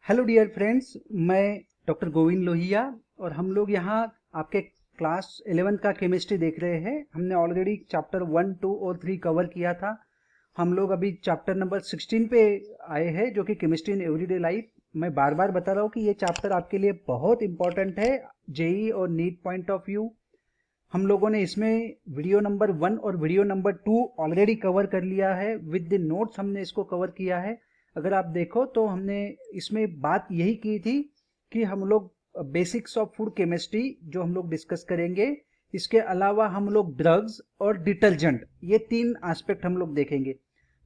Hello dear friends, मैं doctor Govind Lohia और हम लोग यहाँ आपके क्लास 11th का केमिस्ट्री देख रहे हैं। हमने ऑलरेडी चैप्टर 1, 2 और 3 कवर किया था। हम लोग अभी चैप्टर नंबर 16 पे आए हैं, जो कि केमिस्ट्री इन एवरीडे लाइफ। मैं बार बार बता रहा हूँ कि ये चैप्टर आपके लिए बहुत इंपॉर्टेंट है, जेई और नीट पॉइंट ऑफ व्यू। हम लोगों ने इसमें वीडियो नंबर 1 और वीडियो नंबर 2 ऑलरेडी कवर कर लिया है। विद द नोट्स हमने इसको कवर किया है। अगर आप देखो तो हमने इसमें बात यही की थी कि हम लोग बेसिक्स ऑफ फूड केमिस्ट्री जो हम लोग डिस्कस करेंगे। इसके अलावा हम लोग ड्रग्स और डिटर्जेंट, ये 3 एस्पेक्ट हम लोग देखेंगे।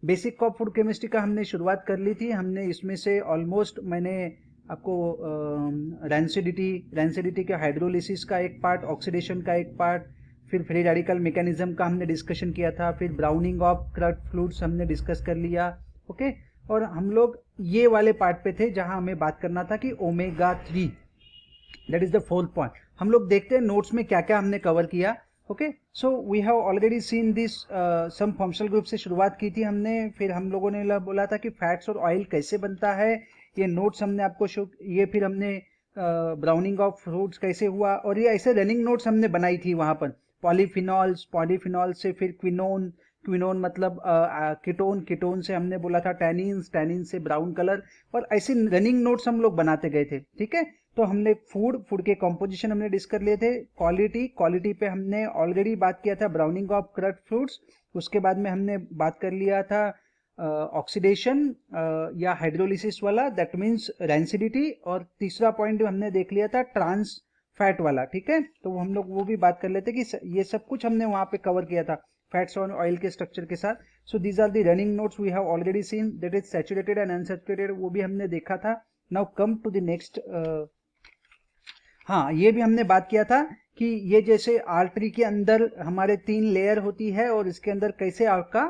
बेसिक ऑफ फूड केमिस्ट्री का हमने शुरुआत कर ली थी। हमने इसमें से ऑलमोस्ट मैंने आपको रैंसिडिटी के हाइड्रोलिसिस का एक पार्ट, ऑक्सीडेशन का एक पार्ट, फिर फ्री रेडिकल मैकेनिज्म का हमने डिस्कशन किया था, फिर ब्राउनिंग ऑफ क्रड फ्लूइड्स हमने डिस्कस कर लिया। ओके, और हम लोग ये वाले पार्ट पे थे जहां हमें बात करना था कि omega 3, that is the 4th point. हम लोग देखते हैं नोट्स में क्या क्या हमने कवर किया। Okay, so we have already seen this some functional group से शुरुआत की थी हमने। फिर हम लोगों ने बोला था कि फैट्स और ऑयल कैसे बनता है, ये नोट्स हमने आपको शो ये। फिर हमने ब्राउनिंग ऑफ फ्रूट्स कैसे हुआ, और ये ऐसे रनिंग नोट्स हमने बनाई थी वहां पर। पॉलीफिनॉल से फिर क्विनोन मतलब कीटोन, कीटोन से हमने बोला था टैनिन से ब्राउन कलर, और ऐसे रनिंग नोट्स हम लोग बनाते गए थे। ठीक है, तो हमने फूड के कॉम्पोजिशन हमने डिस्कस कर लिए थे। क्वालिटी पे हमने ऑलरेडी बात किया था, ब्राउनिंग ऑफ क्रड फ्रूट्स। उसके बाद में हमने बात कर लिया था ऑक्सीडेशन या हाइड्रोलिसिस वाला, दैट मीन्स रैंसिडिटी। और तीसरा पॉइंट हमने देख लिया था ट्रांस फैट वाला। ठीक है, तो हम लोग वो भी बात कर लेते कि ये सब कुछ हमने वहां पे कवर किया था फैट्स और ऑयल के स्ट्रक्चर के साथ। So these are the running notes we have already seen, that is saturated and unsaturated, वो भी हमने देखा था। Now come to the next. हाँ, ये भी हमने बात किया था कि ये जैसे आर्टरी के अंदर हमारे 3 लेयर होती है, और इसके अंदर कैसे आपका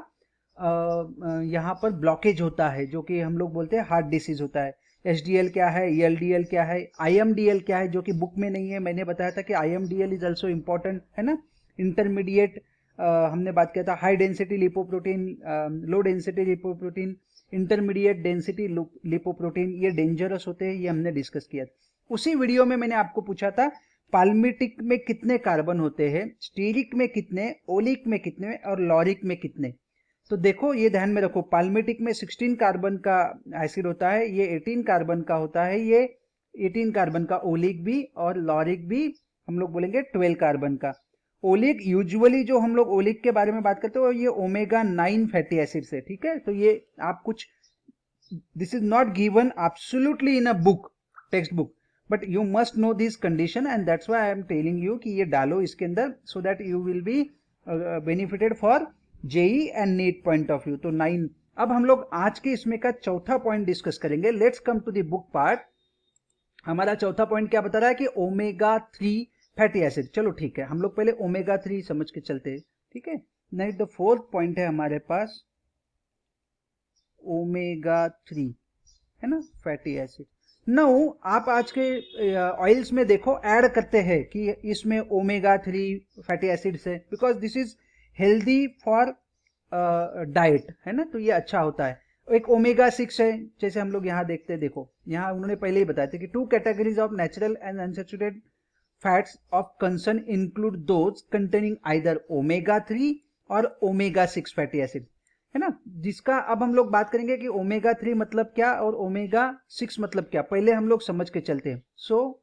यहाँ पर ब्लॉकेज होता है, जो कि हम लोग बोलते हैं हार्ट डिसीज होता है। HDL क्या है, ELDL क्या है, IMDL क्या है, जो कि बुक में नहीं है। मैंने बताया था कि IMDL इज ऑल्सो इम्पोर्टेंट, है ना। इंटरमीडिएट हमने बात किया था high density lipoprotein, low density lipoprotein, intermediate density lipoprotein, ये डेंजरस होते हैं, ये हमने डिस्कस किया था। उसी वीडियो में मैंने आपको पूछा था पाल्मिटिक में कितने कार्बन होते हैं, स्टीरिक में कितने, ओलिक में कितने और लॉरिक में कितने। तो देखो, ये ध्यान में रखो, पाल्मिटिक में 16 कार्बन का एसिड होता है, ये 18 कार्बन का होता है, ये 18 कार्बन का ओलिक भी, और लॉरिक भी हम लोग बोलेंगे 12 कार्बन का। ओलिक यूजुअली जो हम लोग ओलिक के बारे में बात करते हो, ये ओमेगा 9 फैटी एसिड से। ठीक है, तो ये आप कुछ, this is not given absolutely in a book, text book, but you must know this condition, and that's why I am telling you कि ये डालो इसके अंदर, so that you will be benefited for JEE and NEET point of view. तो 9। अब हम लोग आज के इसमें का चौथा पॉइंट डिस्कस करेंगे। Let's come to the book part. हमारा चौथा पॉइंट क्या बता रहा है कि ओमेगा 3 फैटी एसिड। चलो ठीक है, हम लोग पहले ओमेगा 3 समझ के चलते हैं। ठीक है, नेक्स्ट द 4th पॉइंट है हमारे पास ओमेगा 3, है ना, फैटी एसिड। नाउ आप आज के ऑयल्स में देखो ऐड करते हैं कि इसमें ओमेगा 3 फैटी एसिड्स है, because this is healthy for diet, है ना, तो ये अच्छा होता है। एक ओमेगा 6 है, जैसे हम लोग यहाँ देखते हैं। देखो, यहाँ उन्होंने पहले ही बताया था कि 2 categories of natural and unsaturated fats of concern include those containing either omega 3 और ओमेगा 6 फैटी एसिड, है ना। जिसका अब हम लोग बात करेंगे कि ओमेगा 3 मतलब क्या और ओमेगा 6 मतलब क्या, पहले हम लोग समझ के चलते हैं। सो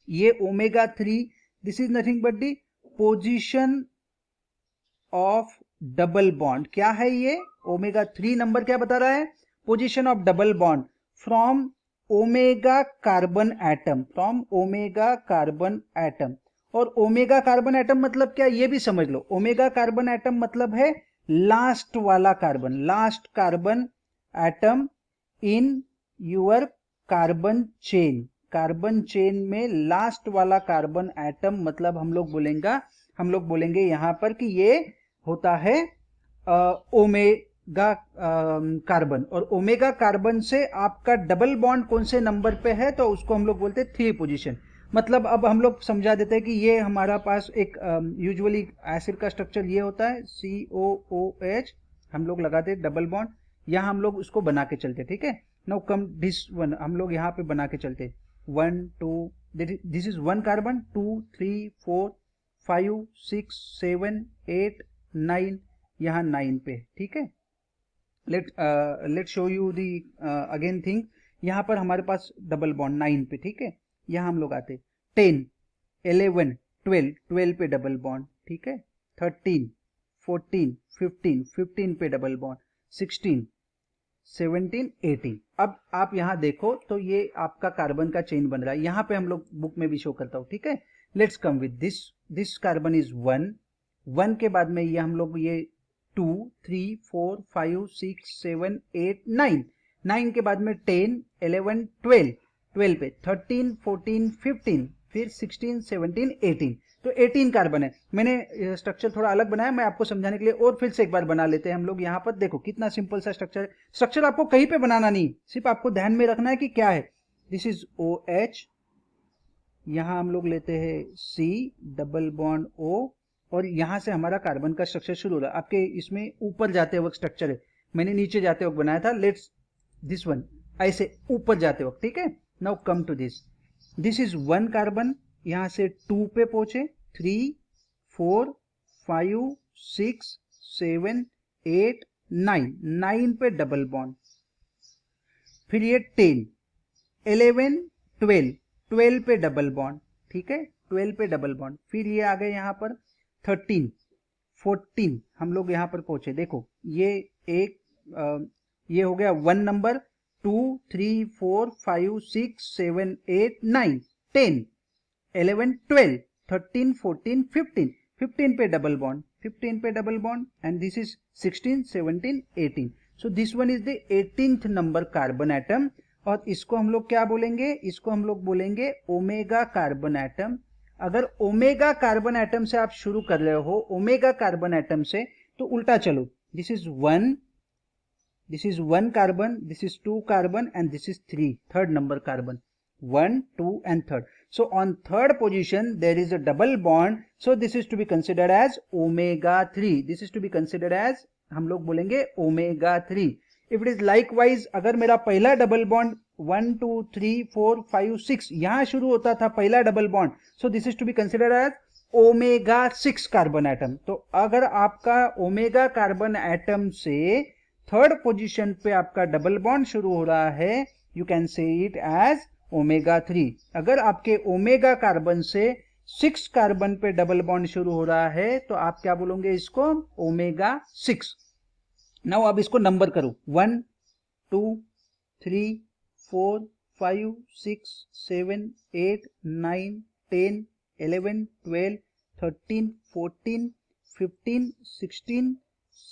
ये omega 3, this is nothing but the position of double bond. क्या है ये ओमेगा 3 नंबर, क्या बता रहा है, position of double bond from omega carbon atom, from omega carbon atom. और ओमेगा कार्बन एटम मतलब क्या, ये भी समझ लो। ओमेगा कार्बन एटम मतलब है लास्ट वाला carbon, last carbon atom in your carbon chain. Carbon chain में लास्ट वाला कार्बन एटम, मतलब हम लोग बोलेंगे यहां पर कि ये होता है ओमेगा कार्बन। और ओमेगा कार्बन से आपका डबल बॉन्ड कौन से नंबर पे है, तो उसको हम लोग बोलते हैं 3 पोजीशन। मतलब अब हम लोग समझा देते हैं कि ये हमारा पास एक यूजुअली एसिड का स्ट्रक्चर ये होता है, COOH, हम लोग लगाते हैं डबल बॉन्ड, यहाँ हम लोग उसको बना के चलते। ठीक है, नाउ कम दिस वन, हम लोग यहाँ पे बना के चलते 1 2, दिस इज 1 कार्बन, 2 3 4 5 6 7 8 9, यहाँ 9 पे, ठीक है। Let show you the again thing. यहाँ पर हमारे पास डबल बॉन्ड 9 पे, ठीक है। यहाँ हम लोग आते 10 11 12, 12 पे डबल बॉन्ड, ठीक है। 13 14 15, 15 पे डबल बॉन्ड, 16 17 18। अब आप यहाँ देखो तो ये आपका कार्बन का चेन बन रहा है। यहाँ पे हम लोग बुक में भी शो करता हूँ, ठीक है। Let's come with this carbon is 1, 1 के बाद में ये हम लोग ये 2 3 4 5 6 7 8 9, 9 के बाद में 10 11 12, 12 पे 13 14 15, फिर 16 17 18, तो 18 कार्बन है। मैंने स्ट्रक्चर थोड़ा अलग बनाया, मैं आपको समझाने के लिए और फिर से एक बार बना लेते हैं हम लोग। यहाँ पर देखो कितना सिंपल सा स्ट्रक्चर है। स्ट्रक्चर आपको कहीं पे बनाना नहीं, सिर्फ आपको ध्यान में रखना है कि क्या है। दिस इज OH, यहाँ हम लोग लेते हैं C डबल बॉन्ड O, और यहाँ से हमारा कार्बन का स्ट्रक्चर शुरू हो रहा है। आपके इसमें ऊपर जाते वक्त स्ट्रक्चर है, मैंने नीचे जाते वक्त बनाया था। लेट्स दिस वन ऐसे ऊपर जाते वक्त, ठीक है। Now come to this is 1 carbon, यहाँ से 2 पे पहुंचे, 3 4 5 6 7 8 9, 9 पे डबल बॉन्ड, फिर ये 10 11 12, 12 पे डबल बॉन्ड, ठीक है। 12 पे डबल बॉन्ड, फिर ये आ गए यहाँ पर 13 14, हम लोग यहाँ पर पहुंचे। देखो ये ये हो गया 1 नंबर, 2 3 4 5 6 7 8 9 10 11 12 13 14 15, 15 पे डबल बॉन्ड, 15 पे double bond, and this is 16 17 18। So this one is the 18th number carbon atom, और इसको हम लोग क्या बोलेंगे, इसको हम लोग बोलेंगे ओमेगा कार्बन एटम। अगर ओमेगा कार्बन एटम से आप शुरू कर रहे हो, ओमेगा कार्बन एटम से, तो उल्टा चलो। This is 1 carbon, this is 2 carbon, and this is 3, third number carbon, 1 2 and 3rd. So on 3rd position there is a double bond, so this is to be considered as omega 3. This is to be considered as, हम लोग बोलेंगे omega 3. If it is likewise, अगर मेरा पहला double bond 1 2 3 4 5 6 यहाँ शुरू होता था पहला double bond, so this is to be considered as omega 6 carbon atom. तो अगर आपका ओमेगा कार्बन एटम से 3rd पोजीशन पे आपका डबल बॉन्ड शुरू हो रहा है, you can say it as omega 3। अगर आपके ओमेगा कार्बन से 6 कार्बन पे डबल बॉन्ड शुरू हो रहा है, तो आप क्या बोलोगे इसको, ओमेगा 6। नाउ अब इसको नंबर करो, 1 2 3 4 5 6 7 8 9 10 11 12 13 14 15 16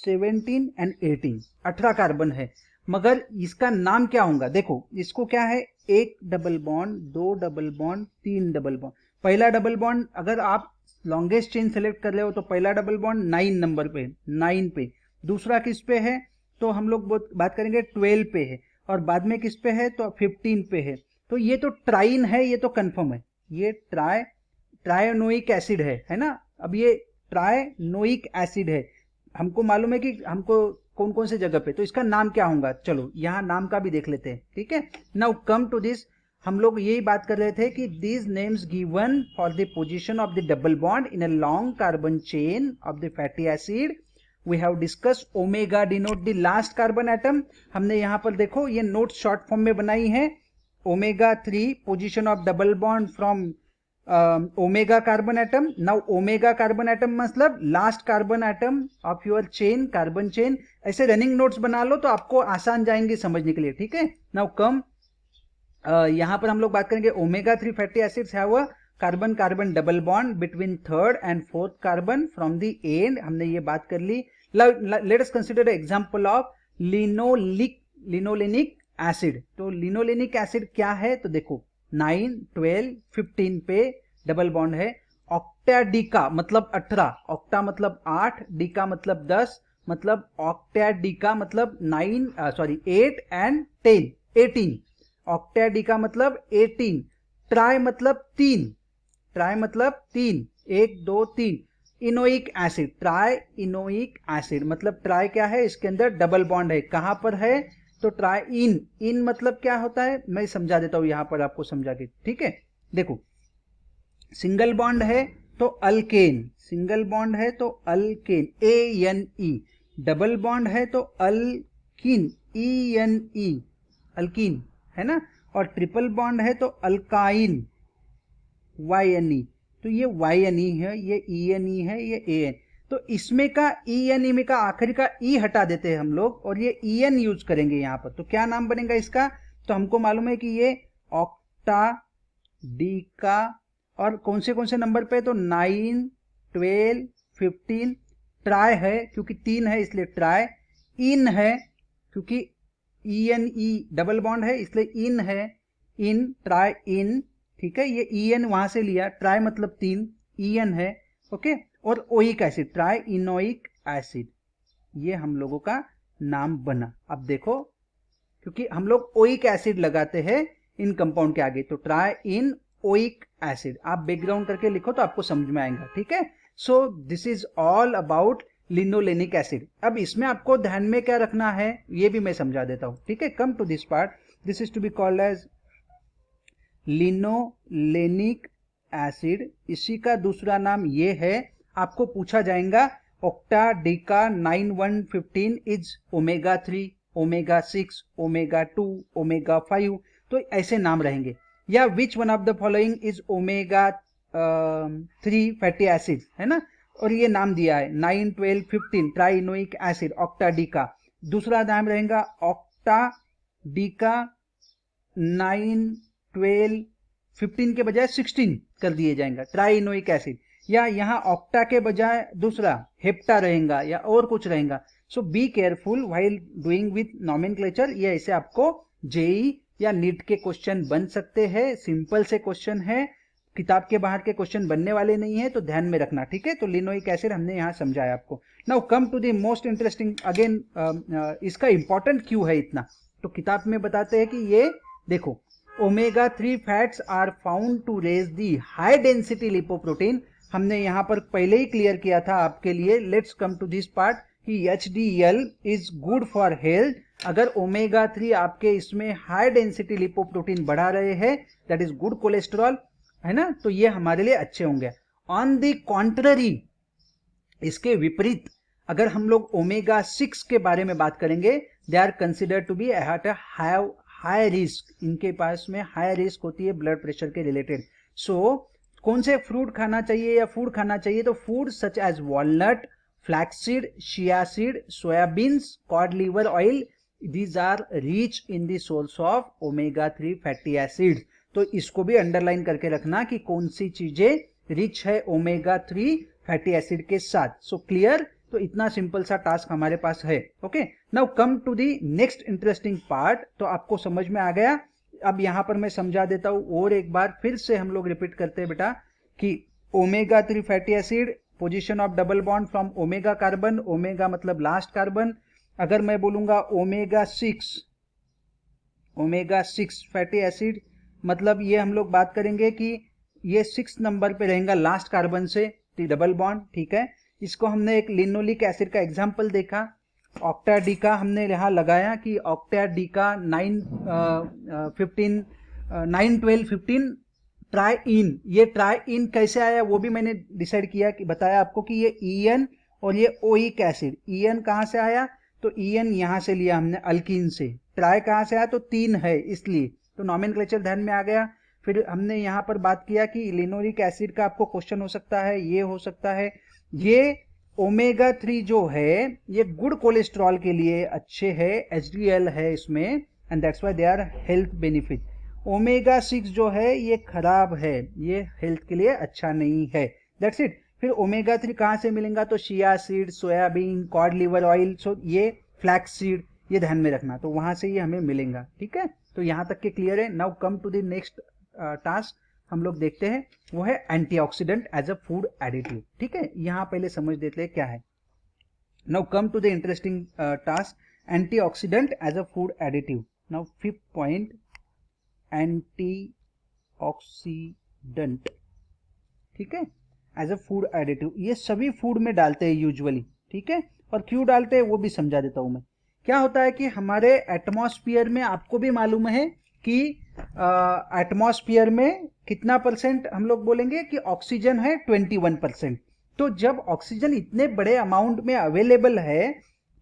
17 एंड 18, 18 कार्बन है। मगर इसका नाम क्या होगा, देखो इसको क्या है, 1 double bond, 2 double bond, 3 double bond. पहला डबल बॉन्ड अगर आप लॉन्गेस्ट चेन सेलेक्ट कर रहे हो तो पहला डबल बॉन्ड 9 नंबर पे, 9 पे। दूसरा किस पे है, तो हम लोग बात करेंगे 12 पे है, और बाद में किस पे है, तो 15 पे है। तो ये तो ट्राइन है, ये तो कंफर्म है, ये ट्रायोनोइक एसिड है ना। अब ये ट्रायोनोइक एसिड है, हमको मालूम है कि हमको कौन कौन से जगह पे, तो इसका नाम क्या होगा, चलो यहाँ नाम का भी देख लेते हैं, ठीक है। नाउ कम टू दिस, हम लोग यही बात कर रहे थे कि these names given for the position of the double bond in a long carbon chain of the fatty acid, we have discussed. Omega denote the last carbon atom, हमने यहाँ पर देखो ये नोट शॉर्ट फॉर्म में बनाई है। Omega 3 position of double bond from omega carbon atom. Now omega carbon atom मतलब last carbon atom of your chain, carbon chain. ऐसे रनिंग नोट्स बना लो तो आपको आसान जाएंगे समझने के लिए, ठीक है। नाउ कम, यहां पर हम लोग बात करेंगे omega 3 fatty acids have a carbon carbon double bond between 3rd and 4th carbon from the end, हमने ये बात कर ली। Let us consider example of linolenic acid. तो लिनोलेनिक एसिड क्या है, तो देखो 9 12 15 पे डबल बॉन्ड है। ऑक्टाडिका मतलब 18, ऑक्टा मतलब 8, डिका मतलब 10, मतलब ऑक्टाडिका मतलब 8 and 10 18, ऑक्टाडिका मतलब 18। ट्राई मतलब 3, ट्राई मतलब 3, 1 2 3। इनोइक एसिड, ट्राई इनोइक एसिड मतलब ट्राई क्या है, इसके अंदर डबल बॉन्ड है। कहां पर है, तो ट्राइइन, इन मतलब क्या होता है मैं समझा देता हूं यहां पर आपको समझा के, ठीक है। देखो सिंगल बॉन्ड है तो अल्केन, सिंगल बॉन्ड है तो अल्केन ANE, डबल बॉन्ड है तो अल्किन ENE, अल्कीन है ना, और ट्रिपल बॉन्ड है तो अल्काइन YNE। तो ये YNE है, ये ENE है, ये AN। तो इसमें का ENE में का आखिरी का E हटा देते हैं हम लोग और ये EN यूज करेंगे यहाँ पर। तो क्या नाम बनेगा इसका, तो हमको मालूम है कि ये ऑक्टा डीका, और कौन से नंबर पे, तो 9 12 15, ट्राई है क्योंकि 3 है इसलिए ट्राई, इन है क्योंकि ENE डबल बॉन्ड है इसलिए इन है, इन ट्राई इन, ठीक है। ये EN वहां से लिया, ट्राई मतलब 3, EN है, ओके। और ओइक एसिड, ट्राई इनोइक एसिड, ये हम लोगों का नाम बना। अब देखो क्योंकि हम लोग ओइक एसिड लगाते हैं इन कंपाउंड के आगे, तो ट्राई इन ओइक एसिड, आप बैकग्राउंड करके लिखो तो आपको समझ में आएगा, ठीक है। So this is all about linolenic acid. अब इसमें आपको ध्यान में क्या रखना है ये भी मैं समझा देता हूं, ठीक है। Come to this part, this is to be called as linolenic acid. इसी का दूसरा नाम ये है, आपको पूछा जाएगा octadeca 9 1 15 is omega 3, omega 6, omega 2, omega 5, तो ऐसे नाम रहेंगे। या which one of the following is omega 3 fatty acid, है ना, और ये नाम दिया है 9 12 15 ट्राइनोइक एसिड ऑक्टा डीका। दूसरा नाम रहेगा ऑक्टा डीका 9 12 15 के बजाय 16 कर दिए जाएंगे ट्राइनोइक एसिड, या यहाँ ऑक्टा के बजाय दूसरा हेप्टा रहेगा या और कुछ रहेगा। So be careful while doing with nomenclature. ये ऐसे आपको जेई या नीट के क्वेश्चन बन सकते हैं, सिंपल से क्वेश्चन है, किताब के बाहर के क्वेश्चन बनने वाले नहीं है, तो ध्यान में रखना, ठीक है। तो लिनोइक एसिड हमने यहाँ समझाया आपको। Now come to the most interesting again, इसका इंपॉर्टेंट क्यों है इतना, तो किताब में बताते हैं कि ये देखो omega 3 fats are found to raise the high density lipoprotein. हमने यहाँ पर पहले ही क्लियर किया था आपके लिए। Let's come to this part कि HDL is good for health. अगर ओमेगा 3 आपके इसमें हाई डेंसिटी लिपोप्रोटीन बढ़ा रहे हैं, दैट इज गुड कोलेस्ट्रॉल, है ना, तो ये हमारे लिए अच्छे होंगे। ऑन द कॉन्ट्ररी, इसके विपरीत अगर हम लोग ओमेगा 6 के बारे में बात करेंगे, they are considered to be at a high risk, इनके पास में हाई रिस्क होती है ब्लड प्रेशर के रिलेटेड। सो कौन से फ्रूट खाना चाहिए या फूड खाना चाहिए, तो food such as walnut, flaxseed, chia seed, soybeans, cod liver oil, these are rich in the source of omega 3 fatty acids। तो इसको भी अंडरलाइन करके रखना कि कौन सी चीजें रिच है ओमेगा 3 फैटी एसिड के साथ। सो क्लियर, तो इतना सिंपल सा टास्क हमारे पास है, okay. Now come to the next interesting part. तो आपको समझ में आ गया, अब यहां पर मैं समझा देता हूं और एक बार फिर से हम लोग रिपीट करते हैं बेटा कि omega 3 fatty acid, position of double bond from omega carbon, omega मतलब लास्ट कार्बन। अगर मैं बोलूंगा ओमेगा 6 फैटी एसिड, मतलब ये हम लोग बात करेंगे कि ये 6 नंबर पे रहेगा लास्ट कार्बन से डबल बॉन्ड, ठीक है। इसको हमने एक लिनोलिक एसिड का एग्जांपल देखा। ऑक्टा डीका हमने यहाँ लगाया कि ऑक्टा डीका 9 12 15 ट्राई इन। ये ट्राई इन कैसे आया वो भी मैंने डिसाइड किया कि बताया आपको कि ये EN और ये ओइक एसिड, EN कहाँ से आया, तो EN यहां से लिया हमने अल्कीन से। ट्राई कहां से आया, तो 3 है इसलिए, तो नॉमेनक्लेचर ध्यान में आ गया। फिर हमने यहां पर बात किया कि लिनोलिक एसिड का आपको क्वेश्चन हो सकता है, ये हो सकता है। ये ओमेगा 3 जो है ये गुड कोलेस्ट्रॉल के लिए अच्छे है, HDL है इसमें, and that's why they are health benefit. Omega 6 जो है ये खराब है, ये हेल्थ के लिए अच्छा नहीं है, दैट्स इट। फिर ओमेगा 3 कहाँ से मिलेगा, तो chia seed, soybean, cod liver oil, so ये फ्लैक्स सीड, ये ध्यान में रखना, तो वहां से ये हमें मिलेगा, ठीक है। तो यहां तक के क्लियर है। Now come to the next task हम लोग देखते हैं, वो है antioxidant as a food additive, ठीक है। यहां पहले समझ देते हैं क्या है। Now come to the interesting task, antioxidant as a food additive. Now 5th point, antioxidant, ठीक है, एज अ फूड एडिटिव। ये सभी फूड में डालते हैं यूजुअली, ठीक है, और क्यों डालते हैं वो भी समझा देता हूं मैं क्या होता है कि हमारे एटमॉस्फेयर में, आपको भी मालूम है कि एटमॉस्फेयर में कितना परसेंट हम लोग बोलेंगे कि ऑक्सीजन है 21%। तो जब ऑक्सीजन इतने बड़े अमाउंट में अवेलेबल है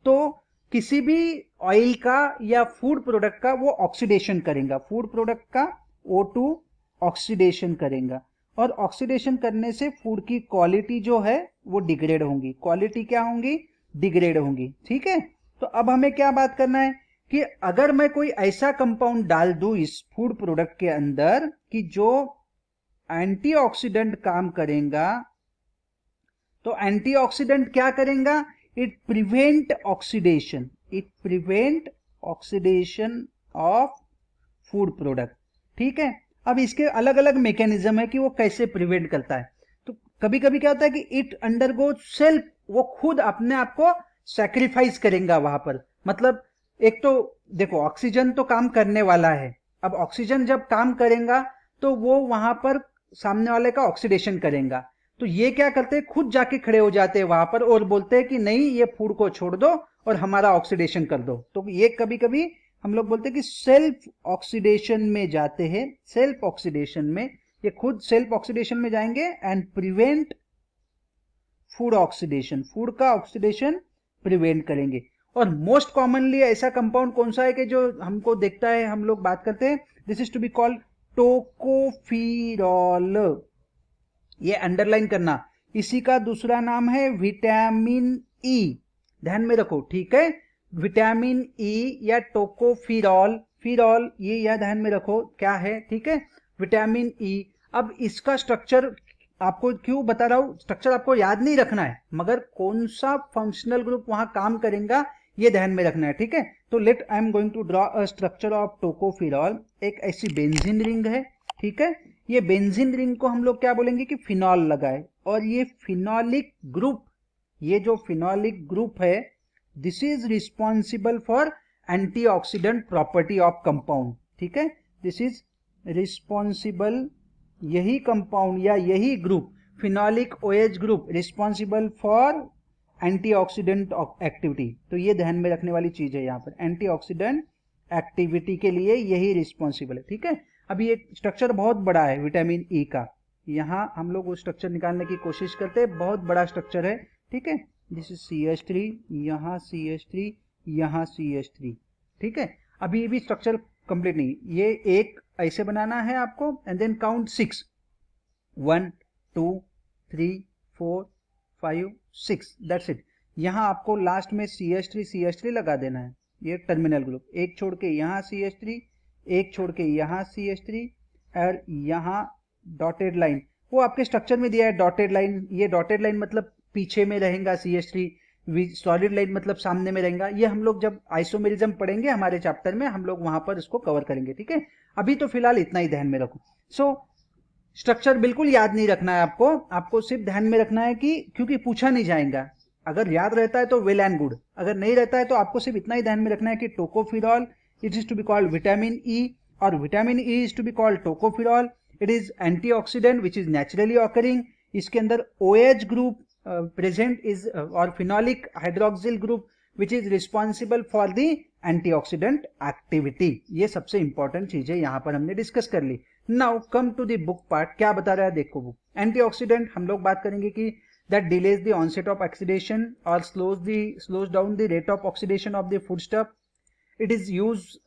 तो किसी भी ऑयल का या फूड प्रोडक्ट का वो ऑक्सीडेशन करेगा, फूड प्रोडक्ट का O2 ऑक्सीडेशन करेगा, और ऑक्सीडेशन करने से फूड की क्वालिटी जो है वो डिग्रेड होंगी। क्वालिटी क्या होंगी? डिग्रेड होंगी। ठीक है, तो अब हमें क्या बात करना है कि अगर मैं कोई ऐसा कंपाउंड डाल दूं इस फूड प्रोडक्ट के अंदर कि जो एंटीऑक्सीडेंट काम करेगा, तो एंटीऑक्सीडेंट क्या करेगा? It prevent oxidation, it prevent oxidation of food product. ठीक है, अब इसके अलग अलग मैकेनिज्म है कि वो कैसे प्रिवेंट करता है। तो कभी कभी क्या होता है कि इट अंडरगो सेल्फ, वो खुद अपने आप को सैक्रिफाइस करेगा वहां पर। मतलब एक तो देखो ऑक्सीजन तो काम करने वाला है, अब ऑक्सीजन जब काम करेगा तो वो वहां पर सामने वाले का ऑक्सीडेशन करेगा। तो ये क्या करते हैं, खुद जाके खड़े हो जाते हैं वहां पर और बोलते हैं कि नहीं ये फूड को छोड़ दो और हमारा ऑक्सीडेशन कर दो। तो ये कभी कभी हम लोग बोलते हैं कि सेल्फ ऑक्सीडेशन में जाते हैं, सेल्फ ऑक्सीडेशन में, ये खुद सेल्फ ऑक्सीडेशन में जाएंगे and prevent food oxidation, food का ऑक्सीडेशन प्रिवेंट करेंगे। और मोस्ट कॉमनली ऐसा कंपाउंड कौन सा है कि जो हमको देखता है, हम लोग बात करते हैं, this is to be called tocopherol. ये अंडरलाइन करना, इसी का दूसरा नाम है विटामिन ई, ध्यान में रखो। ठीक है, विटामिन ई या टोकोफिरॉल, फिरॉल, ये या ध्यान में रखो क्या है। ठीक है, विटामिन ई। अब इसका स्ट्रक्चर आपको क्यों बता रहा हूं, स्ट्रक्चर आपको याद नहीं रखना है, मगर कौन सा फंक्शनल ग्रुप वहां काम करेगा ये ध्यान में रखना है। ठीक है, तो let I am going to draw a structure of tocopherol. एक ऐसी बेंजीन रिंग है। ठीक है, ये बेंजीन रिंग को हम लोग क्या बोलेंगे कि फिनॉल लगाए, और ये फिनॉलिक ग्रुप, ये जो फिनॉलिक ग्रुप है, this is responsible for antioxidant property of compound. ठीक है, दिस इज रिस्पॉन्सिबल, यही कंपाउंड या यही group phenolic OH group responsible for antioxidant activity. तो ये ध्यान में रखने वाली चीज है, यहाँ पर एंटीऑक्सीडेंट एक्टिविटी के लिए यही रिस्पॉन्सिबल है। ठीक है, अभी एक स्ट्रक्चर बहुत बड़ा है विटामिन ई का, यहाँ हम लोग वो स्ट्रक्चर निकालने की कोशिश करते हैं, बहुत बड़ा स्ट्रक्चर है। ठीक है, दिस इज CH3, यहाँ CH3, यहाँ CH3। ठीक है, अभी ये भी स्ट्रक्चर कंप्लीट नहीं, ये एक ऐसे बनाना है आपको and then count 6, 1 2 3 4 5 6, that's it. यहाँ आपको लास्ट में CH3 लगा देना है, ये टर्मिनल ग्रुप, एक छोड़ के यहाँ CH3, एक छोड़ के यहाँ CH3, और यहाँ डॉटेड लाइन, वो आपके स्ट्रक्चर में दिया है डॉटेड लाइन। ये डॉटेड लाइन मतलब पीछे में रहेगा CH3, सॉलिड लाइन मतलब सामने में रहेगा। ये हम लोग जब आइसोमेरिज्म पढ़ेंगे हमारे चैप्टर में, हम लोग वहां पर इसको कवर करेंगे। ठीक है, अभी तो फिलहाल इतना ही ध्यान में रखो। सो स्ट्रक्चर बिल्कुल याद नहीं रखना है आपको, आपको सिर्फ ध्यान में रखना है कि क्योंकि पूछा नहीं जाएगा, अगर याद रहता है तो वेल एंड गुड, अगर नहीं रहता है तो आपको सिर्फ इतना ही ध्यान में रखना है कि tocopherol, it is to be called vitamin E, और vitamin E is to be called tocopherol. It is antioxidant which is naturally occurring, इसके अंदर OH group present is or phenolic hydroxyl group which is responsible for the antioxidant activity। ये सबसे important चीज है, यहां पर हमने डिस्कस कर ली। Now come to the book part, क्या बता रहा है देखो बुक। एंटीऑक्सीडेंट हम लोग बात करेंगे कि that delays the onset of oxidation or slows down the rate of oxidation of the foodstuff। It is used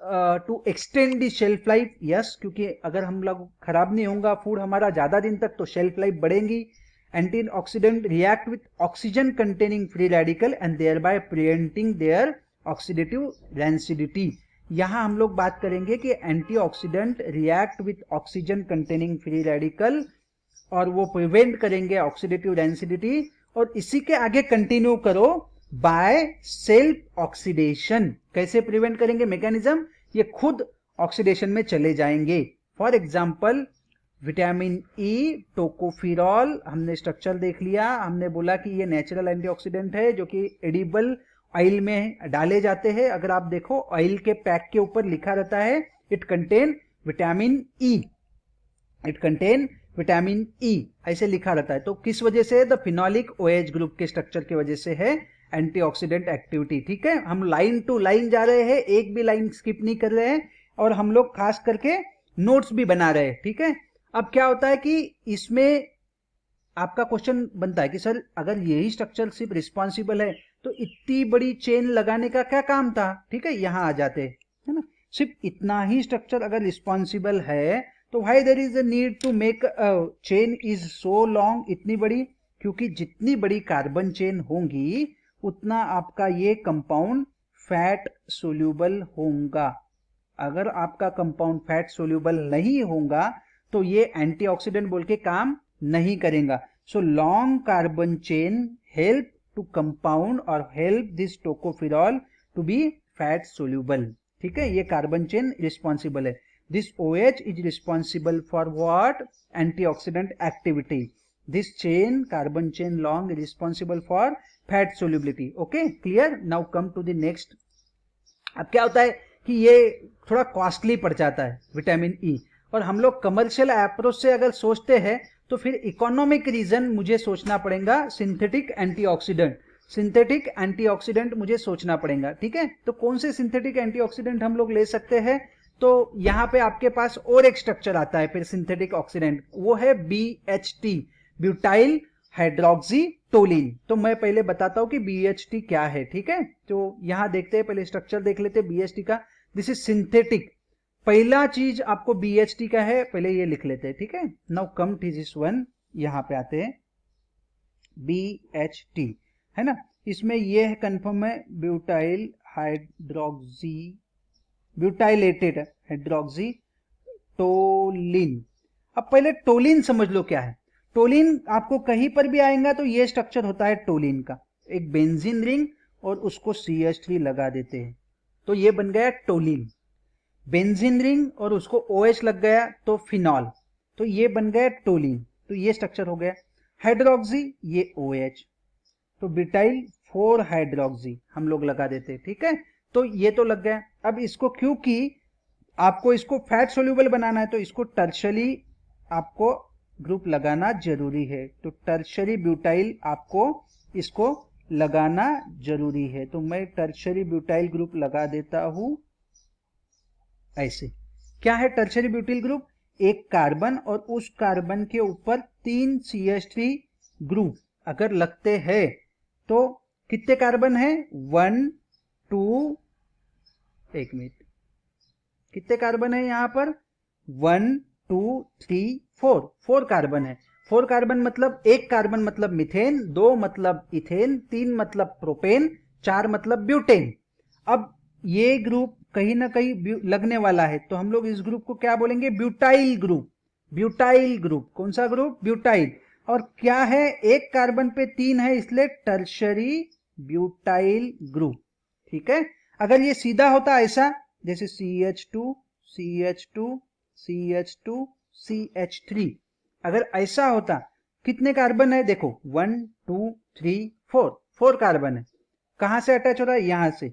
to extend the shelf life। yes, क्योंकि अगर हम लोग खराब नहीं होगा फूड हमारा ज्यादा दिन तक तो शेल्फ लाइफ बढ़ेगी। Antioxidant react with oxygen containing free radical and thereby preventing their oxidative rancidity। यहां हम लोग बात करेंगे कि antioxidant react with oxygen containing free radical और वो प्रिवेंट करेंगे ऑक्सीडेटिव रेंसिडिटी, और इसी के आगे कंटिन्यू करो बाय सेल्फ ऑक्सीडेशन। कैसे प्रिवेंट करेंगे मैकेनिज्म, ये खुद ऑक्सीडेशन में चले जाएंगे। फॉर एग्जाम्पल विटामिन ई, टोकोफिरॉल, हमने स्ट्रक्चर देख लिया, हमने बोला कि ये नेचुरल एंटीऑक्सीडेंट है जो कि एडिबल ऑयल में डाले जाते हैं। अगर आप देखो ऑयल के पैक के ऊपर लिखा रहता है it contain vitamin E, it contain vitamin E, ऐसे लिखा रहता है। तो किस वजह से, द फिनॉलिक OH ग्रुप के स्ट्रक्चर की वजह से है, एंटीऑक्सीडेंट एक्टिविटी। ठीक है, हम लाइन टू लाइन जा रहे हैं, एक भी लाइन स्किप नहीं कर रहे हैं, और हम लोग खास करके नोट्स भी बना रहे हैं। ठीक है, अब क्या होता है कि इसमें आपका क्वेश्चन बनता है कि सर अगर यही स्ट्रक्चर सिर्फ रिस्पॉन्सिबल है तो इतनी बड़ी चेन लगाने का क्या काम था। ठीक है, यहां आ जाते हैं, है ना, सिर्फ इतना ही स्ट्रक्चर अगर रिस्पॉन्सिबल है तो why there is a need to make chain is so long, इतनी बड़ी, क्योंकि जितनी बड़ी कार्बन चेन होंगी उतना आपका ये कंपाउंड फैट सोल्यूबल होगा। अगर आपका कंपाउंड फैट सोल्यूबल नहीं होगा तो ये एंटीऑक्सीडेंट बोल के काम नहीं करेगा। So long carbon chain help to compound और help this tocopherol to be fat soluble. ठीक है, ये कार्बन चेन रिस्पॉन्सिबल है। This OH is responsible for what, antioxidant activity. This chain, carbon chain long, responsible for fat solubility. Okay, clear. Now come to the next. अब क्या होता है कि ये थोड़ा कॉस्टली पड़ जाता है विटामिन ई, और हम लोग कमर्शियल अप्रोच से अगर सोचते हैं तो फिर इकोनॉमिक रीजन मुझे सोचना पड़ेगा सिंथेटिक एंटीऑक्सीडेंट। सिंथेटिक एंटीऑक्सीडेंट मुझे सोचना पड़ेगा। ठीक है, तो कौन से सिंथेटिक एंटीऑक्सीडेंट हम लोग ले सकते हैं, तो यहां पे आपके पास और एक स्ट्रक्चर आता है फिर सिंथेटिक ऑक्सीडेंट, वो है BHT, ब्यूटाइल हाइड्रोक्सी टोलिन। तो मैं पहले बताता हूं कि BHT क्या है। ठीक है, तो यहां देखते हैं, पहले स्ट्रक्चर देख लेते हैं BHT का। दिस इज सिंथेटिक, पहला चीज आपको BHT का है, पहले ये लिख लेते हैं। ठीक है, now come to this one, यहां पे आते हैं BHT, है ना, इसमें ये है कंफर्म है butyl hydroxy, butylated hydroxy toluene. अब पहले टोलिन समझ लो क्या है। टोलिन आपको कहीं पर भी आएगा तो ये स्ट्रक्चर होता है टोलिन का, एक बेंजीन रिंग और उसको CH3 लगा देते हैं तो ये बन गया टोलिन। बेंजीन रिंग और उसको OH लग गया तो फिनॉल, तो ये बन गया टोलिन। तो ये स्ट्रक्चर हो गया। हाइड्रोक्सी, ये OH, तो ब्यूटाइल 4 हाइड्रोक्सी हम लोग लगा देते हैं। ठीक है, तो ये तो लग गया। अब इसको, क्योंकि आपको इसको फैट सोल्यूबल बनाना है तो इसको टर्शरी आपको ग्रुप लगाना जरूरी है, तो टर्शरी ब्यूटाइल आपको इसको लगाना जरूरी है। तो मैं टर्शरी ब्यूटाइल ग्रुप लगा देता हूं ऐसे। क्या है टर्शरी ब्यूटाइल ग्रुप, एक कार्बन और उस कार्बन के ऊपर 3 CH3 ग्रुप अगर लगते हैं तो कितने कार्बन है, 1 2, एक मिनट, कितने कार्बन है यहां पर, 1 2 3 4, 4 कार्बन है। 4 कार्बन मतलब एक कार्बन मतलब मीथेन, 2 मतलब इथेन, 3 मतलब प्रोपेन, 4 मतलब ब्यूटेन। अब ये ग्रुप कहीं ना कहीं लगने वाला है तो हम लोग इस ग्रुप को क्या बोलेंगे, ब्यूटाइल ग्रुप। ब्यूटाइल ग्रुप, कौन सा ग्रुप, ब्यूटाइल। और क्या है, एक कार्बन पे 3 है इसलिए टर्शरी ब्यूटाइल ग्रुप। ठीक है, अगर ये सीधा होता ऐसा, जैसे CH2 CH2 CH2 CH3, अगर ऐसा होता, कितने कार्बन है देखो, 1 2 3 4, 4 कार्बन है। कहां से अटैच हो रहा है, यहां से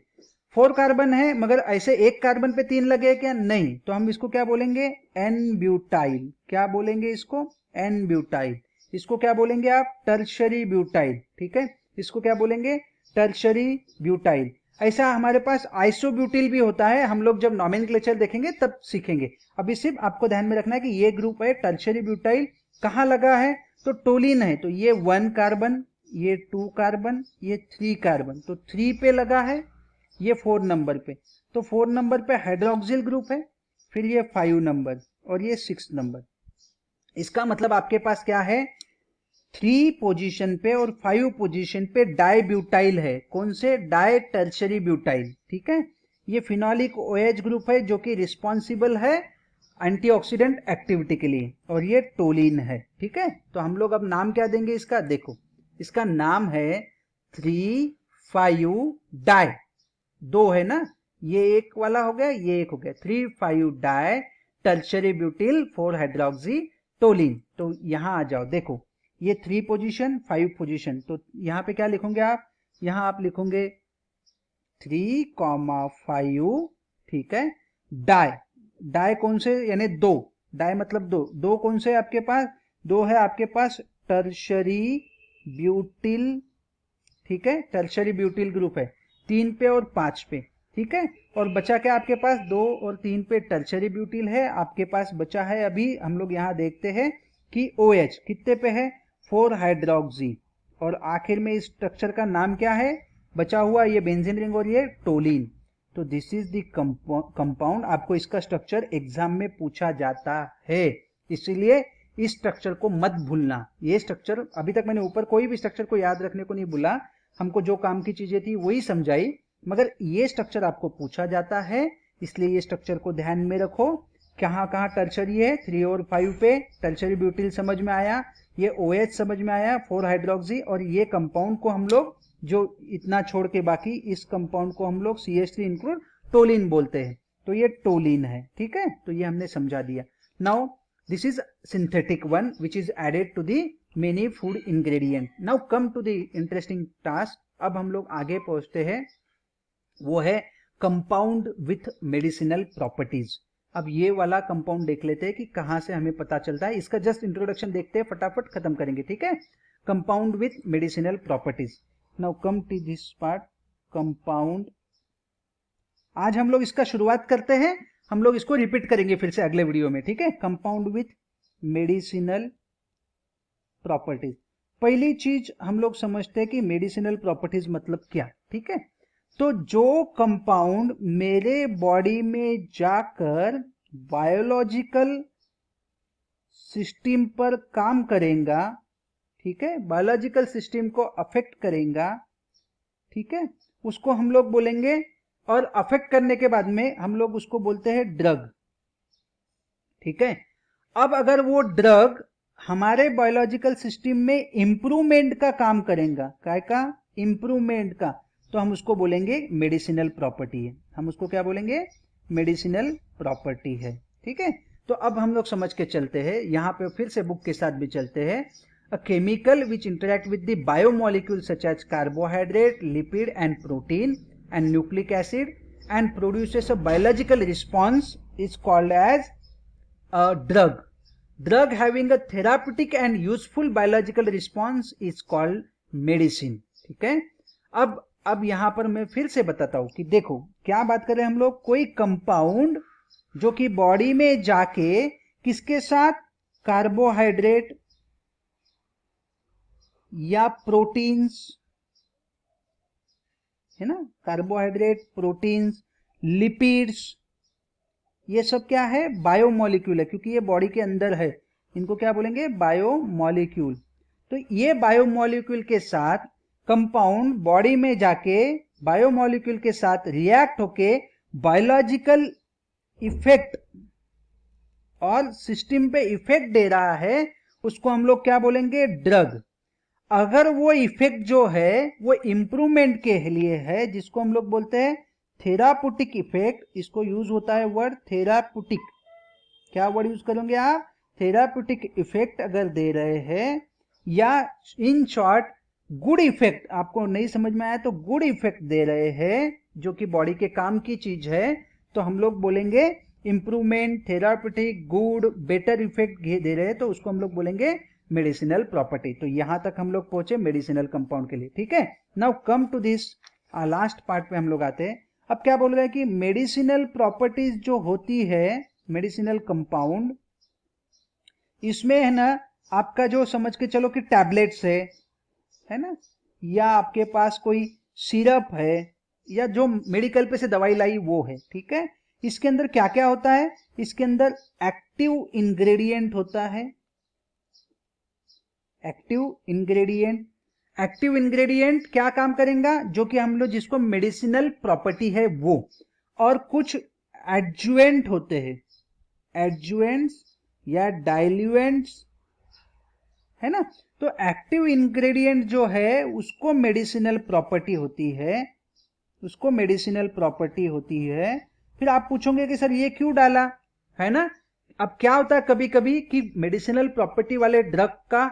4 कार्बन है, मगर ऐसे एक कार्बन पे 3 लगे क्या, नहीं, तो हम इसको क्या बोलेंगे, N ब्यूटाइल। क्या बोलेंगे इसको, N ब्यूटाइल। इसको क्या बोलेंगे आप, टर्शरी ब्यूटाइल। ठीक है, इसको क्या बोलेंगे, टर्शरी ब्यूटाइल। ऐसा हमारे पास आइसोब्यूटिल भी होता है, हम लोग जब नॉमेनक्लेचर देखेंगे तब सीखेंगे। अभी सिर्फ आपको ध्यान में रखना है कि ये ग्रुप है टर्शरी ब्यूटाइल, कहां लगा है, तो टोलिन है, तो ये 1 कार्बन, ये 2 कार्बन, ये 3 कार्बन, तो 3 पे लगा है, ये 4 नंबर पे, तो 4 नंबर पे हाइड्रोक्सिल ग्रुप है, फिर ये 5 नंबर और ये 6 नंबर। इसका मतलब आपके पास क्या है, 3 पोजीशन पे और 5 पोजीशन पे डाई ब्यूटाइल है। कौन से, डाई टर्शरी ब्यूटाइल। ठीक है, ये फिनॉलिक OH ग्रुप है जो कि रिस्पॉन्सिबल है एंटीऑक्सीडेंट एक्टिविटी के लिए, और ये टोलिन है। ठीक है, तो हम लोग अब नाम क्या देंगे इसका, देखो इसका नाम है 3,5 डाई, 2 है ना, ये एक वाला हो गया, ये एक हो गया, 3,5 di tertiary butyl 4 hydroxy toluene. तो यहां आ जाओ, देखो ये 3 पोजीशन 5 पोजीशन, तो यहां पे क्या लिखोगे आप, यहां आप लिखोगे 3,5। ठीक है, डाई, डाई कौन से, यानी 2, डाई मतलब 2, 2 कौन से आपके पास, 2 है आपके पास टर्शरी ब्यूटिल ठीक है, टर्शरी ब्यूटिल ग्रुप है 3 पे और 5 पे, ठीक है। और बचा क्या आपके पास, 2 और 3 पे टर्शरी ब्यूटिल है, आपके पास बचा है अभी हम लोग यहाँ देखते हैं कि OH कितने पे है, 4 हाइड्रोक्सी, और आखिर में इस स्ट्रक्चर का नाम क्या है बचा हुआ, ये बेंजीन रिंग और ये टोलिन। तो दिस इज द कंपाउंड, आपको इसका स्ट्रक्चर एग्जाम में पूछा जाता है, इसीलिए इस स्ट्रक्चर को मत भूलना। ये स्ट्रक्चर अभी तक मैंने ऊपर कोई भी स्ट्रक्चर को याद रखने को नहीं बोला, हमको जो काम की चीजें थी वही समझाई, मगर ये स्ट्रक्चर आपको पूछा जाता है, इसलिए ये स्ट्रक्चर को ध्यान में रखो। कहाँ कहाँ टर्शरी है, 3 और 5 पे टर्शरी ब्यूटिल समझ में आया, ये OH समझ में आया 4 हाइड्रोक्सी, और ये कंपाउंड को हम लोग जो इतना छोड़ के बाकी इस कंपाउंड को हम लोग CH3 इंक्लूड टोलिन बोलते हैं, तो ये टोलिन है, ठीक है। तो ये हमने समझा दिया। Now this is synthetic one which is added to the many food ingredient. Now come to the interesting task, अब हम लोग आगे पहुंचते हैं, वो है कंपाउंड विथ मेडिसिनल प्रॉपर्टीज। अब ये वाला कंपाउंड देख लेते हैं कि कहां से हमें पता चलता है, इसका जस्ट इंट्रोडक्शन देखते हैं, फटाफट खत्म करेंगे, ठीक है। Compound with medicinal properties, now come to this part, compound. आज हम लोग इसका शुरुआत करते हैं, हम लोग इसको रिपीट करेंगे फिर से अगले वीडियो में, ठीक है। कंपाउंड विथ मेडिसिनल प्रॉपर्टीज, पहली चीज हम लोग समझते हैं कि मेडिसिनल प्रॉपर्टीज मतलब क्या, ठीक है। तो जो कंपाउंड मेरे बॉडी में जाकर बायोलॉजिकल सिस्टम पर काम करेगा, ठीक है, बायोलॉजिकल सिस्टम को अफेक्ट करेगा, ठीक है, उसको हम लोग बोलेंगे, और अफेक्ट करने के बाद में हम लोग उसको बोलते हैं ड्रग, ठीक है। अब अगर वो ड्रग हमारे बायोलॉजिकल सिस्टम में इंप्रूवमेंट का काम करेगा, काय का, इंप्रूवमेंट का, तो हम उसको बोलेंगे मेडिसिनल प्रॉपर्टी है, हम उसको क्या बोलेंगे, मेडिसिनल प्रॉपर्टी है, ठीक है। तो अब हम लोग समझ के चलते हैं, यहां पे फिर से बुक के साथ भी चलते हैं। A chemical which interact with the biomolecule such as carbohydrate, lipid and protein and nucleic acid and produces a biological response is called as a drug. Drug having a therapeutic and useful biological response is called medicine, ठीक है। अब यहां पर मैं फिर से बताता हूं कि देखो क्या बात कर रहे हैं हम लोग, कोई कंपाउंड जो कि बॉडी में जाके किसके साथ, कार्बोहाइड्रेट या प्रोटीन्स, है ना, कार्बोहाइड्रेट, प्रोटीन्स, लिपिड्स, ये सब क्या है, बायोमोलिक्यूल है, क्योंकि ये बॉडी के अंदर है, इनको क्या बोलेंगे, बायोमोलिक्यूल। तो ये बायोमोलिक्यूल के साथ कंपाउंड बॉडी में जाके बायोमोलिक्यूल के साथ रिएक्ट होके बायोलॉजिकल इफेक्ट और सिस्टम पे इफेक्ट दे रहा है, उसको हम लोग क्या बोलेंगे, ड्रग। अगर वो इफेक्ट जो है वो इंप्रूवमेंट के लिए है, जिसको हम लोग बोलते हैं थेराप्यूटिक इफेक्ट, इसको यूज होता है वर्ड थेराप्यूटिक, क्या वर्ड यूज करोगे आप, थेराप्यूटिक इफेक्ट अगर दे रहे हैं, या इन शॉर्ट गुड इफेक्ट, आपको नहीं समझ में आया तो गुड इफेक्ट दे रहे हैं जो कि बॉडी के काम की चीज है, तो हम लोग बोलेंगे improvement, therapeutic, good, better effect दे रहे हैं, तो उसको हम लोग बोलेंगे मेडिसिनल प्रॉपर्टी। तो यहां तक हम लोग पहुंचे मेडिसिनल कंपाउंड के लिए, ठीक है। Now come to this last part पे हम लोग आते हैं। अब क्या बोल रहे हैं कि मेडिसिनल प्रॉपर्टीज जो होती है, मेडिसिनल कंपाउंड, इसमें है ना आपका जो समझ के चलो कि टैबलेट्स है ना, या आपके पास कोई सिरप है, या जो मेडिकल पे से दवाई लाई वो है, ठीक है। इसके अंदर क्या क्या होता है, इसके अंदर एक्टिव इंग्रेडिएंट होता है, एक्टिव इंग्रेडिएंट। एक्टिव इंग्रेडिएंट क्या काम करेगा, जो कि हम लोग जिसको मेडिसिनल प्रॉपर्टी है वो, और कुछ एडजुएंट होते हैं, एडजुएंट्स या डाइल्यूएंट्स, है ना। तो एक्टिव इंग्रेडिएंट जो है उसको मेडिसिनल प्रॉपर्टी होती है, उसको मेडिसिनल प्रॉपर्टी होती है। फिर आप पूछोगे कि सर ये क्यों डाला, है ना। अब क्या होता है कभी कभी कि मेडिसिनल प्रॉपर्टी वाले ड्रग का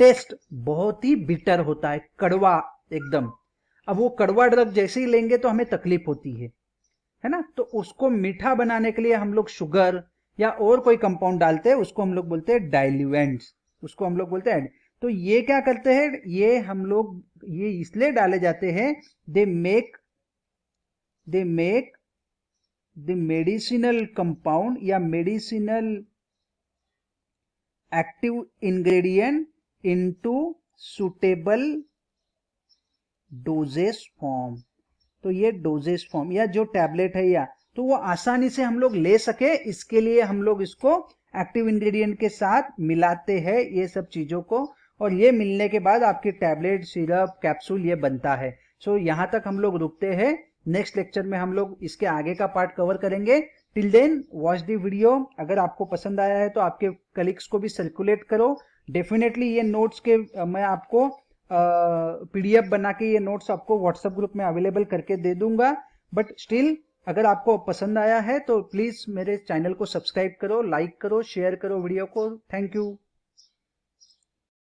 टेस्ट बहुत ही बिटर होता है, कड़वा एकदम। अब वो कड़वा ड्रग जैसे ही लेंगे तो हमें तकलीफ होती है ना। तो उसको मीठा बनाने के लिए हम लोग शुगर या और कोई कंपाउंड डालते हैं, उसको हम लोग बोलते हैं डाइल्यूएंट्स, उसको हम लोग बोलते हैं। तो ये क्या करते हैं, ये हम लोग ये इसलिए डाले जाते हैं, they make the medicinal compound या medicinal active ingredient into suitable doses form. तो ये डोजेस फॉर्म या जो टैबलेट है या तो वो आसानी से हम लोग ले सके, इसके लिए हम लोग इसको एक्टिव इंग्रेडिएंट के साथ मिलाते हैं ये सब चीजों को, और ये मिलने के बाद आपकी टैबलेट, सिरप, कैप्सूल ये बनता है। सो यहाँ तक हम लोग रुकते हैं। नेक्स्ट लेक्चर में हम लोग इसके आगे का पार्ट कवर करेंगे। Till then watch the video. अगर आपको पसंद आया है तो आपके कलीग्स को भी सर्कुलेट करो। डेफिनेटली ये नोट्स के मैं आपको पीडीएफ बना के ये नोट्स आपको व्हाट्सएप ग्रुप में अवेलेबल करके दे दूंगा। बट स्टिल अगर आपको पसंद आया है तो प्लीज मेरे चैनल को सब्सक्राइब करो, लाइक करो, शेयर करो वीडियो को। Thank you.